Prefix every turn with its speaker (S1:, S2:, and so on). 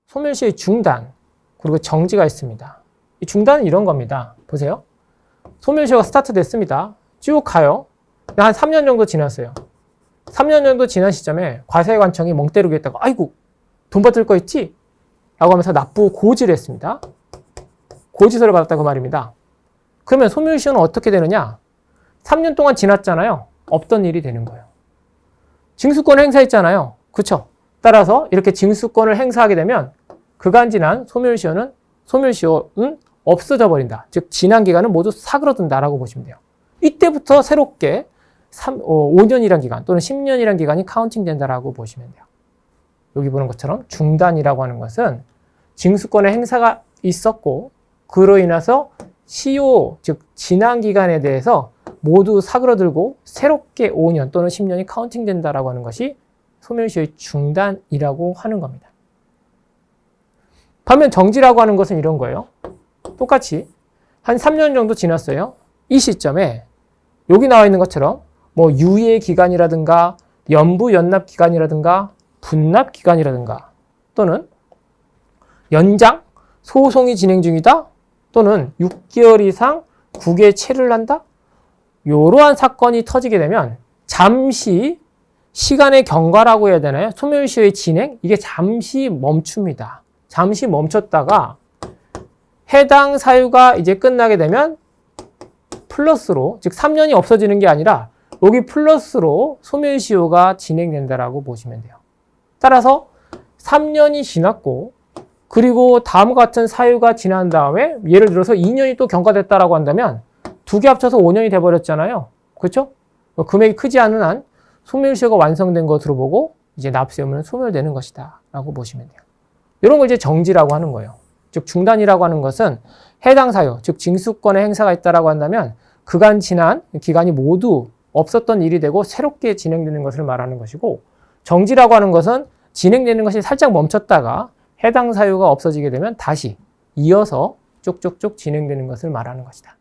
S1: 소멸시효의 중단, 그리고 정지가 있습니다. 이 중단은 이런 겁니다. 보세요. 소멸시효가 스타트 됐습니다. 쭉 가요. 한 3년 정도 지났어요. 3년 정도 지난 시점에 과세관청이 멍 때리고 있다가 아이고 돈 받을 거 있지? 라고 하면서 납부 고지를 했습니다. 고지서를 받았다고 말입니다. 그러면 소멸시효는 어떻게 되느냐? 3년 동안 지났잖아요. 없던 일이 되는 거예요. 징수권을 행사했잖아요. 그쵸? 따라서 이렇게 징수권을 행사하게 되면 그간 지난 소멸시효는 없어져 버린다. 즉 지난 기간은 모두 사그러든다라고 보시면 돼요. 이때부터 새롭게 5년이란 기간 또는 10년이란 기간이 카운팅 된다라고 보시면 돼요. 여기 보는 것처럼 중단이라고 하는 것은 징수권의 행사가 있었고 그로 인해서 시효, 즉 지난 기간에 대해서 모두 사그러들고 새롭게 5년 또는 10년이 카운팅 된다라고 하는 것이 소멸시효의 중단이라고 하는 겁니다. 반면 정지라고 하는 것은 이런 거예요. 똑같이 한 3년 정도 지났어요. 이 시점에 여기 나와 있는 것처럼 뭐 유예 기간이라든가 연부 연납 기간이라든가 분납 기간이라든가 또는 연장 소송이 진행 중이다 또는 6개월 이상 국외 체류를 한다 이러한 사건이 터지게 되면 잠시 시간의 경과라고 해야 되나요? 소멸시효의 진행 이게 잠시 멈춥니다. 잠시 멈췄다가 해당 사유가 이제 끝나게 되면 플러스로 즉 3년이 없어지는 게 아니라 여기 플러스로 소멸시효가 진행된다라고 보시면 돼요. 따라서 3년이 지났고 그리고 다음과 같은 사유가 지난 다음에 예를 들어서 2년이 또 경과됐다라고 한다면 두 개 합쳐서 5년이 돼버렸잖아요. 그렇죠? 금액이 크지 않은 한 소멸시효가 완성된 것으로 보고 이제 납세 의무는 소멸되는 것이다 라고 보시면 돼요. 이런 걸 이제 정지라고 하는 거예요. 즉 중단이라고 하는 것은 해당 사유, 즉 징수권의 행사가 있다라고 한다면 그간 지난 기간이 모두 없었던 일이 되고 새롭게 진행되는 것을 말하는 것이고 정지라고 하는 것은 진행되는 것이 살짝 멈췄다가 해당 사유가 없어지게 되면 다시 이어서 쭉쭉쭉 진행되는 것을 말하는 것이다.